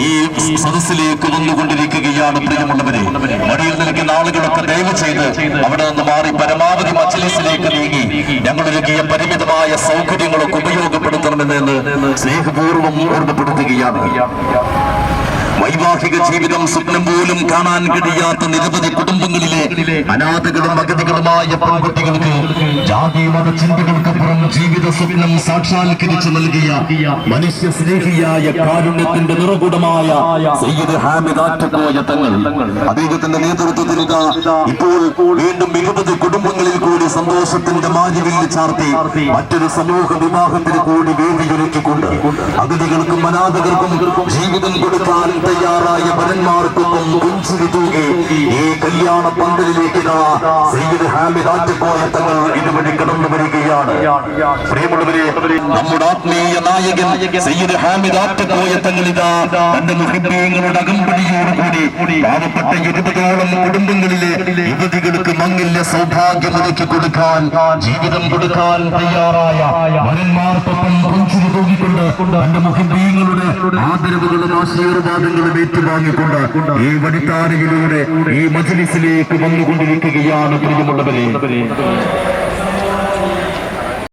ഈ സദസ്സിലേക്ക് വന്നുകൊണ്ടിരിക്കുകയാണ്. പ്രിയമുള്ളവരെ, വഴിയിൽ നിൽക്കുന്ന ആളുകളൊക്കെ ദയവ് ചെയ്ത് അവിടെ നിന്ന് മാറി പരമാവധി മജ്‌ലിസിലേക്ക് നീങ്ങി ഞങ്ങളൊരുക്കിയ പരിമിതമായ സൗകര്യങ്ങളൊക്കെ ഉപയോഗപ്പെടുത്തണമെന്ന് സ്നേഹപൂർവ്വം ഓർമ്മപ്പെടുത്തുകയാണ്. വൈവാഹിക ജീവിതം സ്വപ്നം പോലും കാണാൻ കഴിയാത്ത നിരവധി കുടുംബങ്ങളിലെ അനാഥകളും അഗതികളുമായ പെൺകുട്ടികൾക്ക് ജാതി മത ചിന്തകൾക്കപ്പുറം ജീവിത സ്വപ്നം സാക്ഷാത്കരിച്ചു നൽകിയ മനുഷ്യ സ്നേഹിയായ കാരുണ്യത്തിന്റെ നിറകുടമായ സയ്യിദ് ഹാമിദ് ആറ്റക്കോയ തങ്ങൾ, അദ്ദേഹത്തിന്റെ നേതൃത്വത്തിൽ ഇപ്പോൾ വീണ്ടും 20 കുടുംബങ്ങളിൽ കൂടി സന്തോഷത്തിന്റെ മാരിവില്ല് ചാർത്തി മറ്റൊരു സമൂഹ വിവാഹത്തിന് കൂടി വേദിയൊരുക്കിക്കൊണ്ട് അഗതികൾക്കും അനാഥകർക്കും ജീവിതം കൊടുക്കാൻ തയ്യാറായ വരന്മാർക്കൊപ്പം പുഞ്ചിരി തൂകി ഈ കല്യാണ പന്തലിലേക്ക് സയ്യിദ് ഹാമിദ് ആറ്റക്കോയ തങ്ങൾ ഇതുവഴി കടന്നു വരികയാണ്. പ്രിയമുള്ളവരെ, നമ്മുടെ ആത്മീയ നായകൻ സയ്യിദ് ഹാമിദ് ആറ്റക്കോയ തങ്ങൾ തന്റെ മുഹബ്ബീങ്ങളുടെ അകമ്പടിയോടുകൂടി പാവപ്പെട്ട 20ഓളം കുടുംബങ്ങളിലെ യുവതികൾക്ക് മങ്ങില്ല സൗഭാഗ്യമൊരുക്കി കൊടുക്കാൻ, ജീവിതം കൊടുക്കാൻ തയ്യാറായ വരന്മാർക്കൊപ്പം പുഞ്ചിരി തൂകിക്കൊണ്ട് തന്റെ മുഹബ്ബീങ്ങളുടെ ആദരവുകളും ആശീർവാദങ്ങളും ഏറ്റുവാങ്ങിക്കൊണ്ട് ഈ വനിതാരയിലൂടെ ഈ മജ്‌ലിസിലേക്ക് വന്നുകൊണ്ടിരിക്കുകയാണ്. പ്രിയമുള്ളവരെ,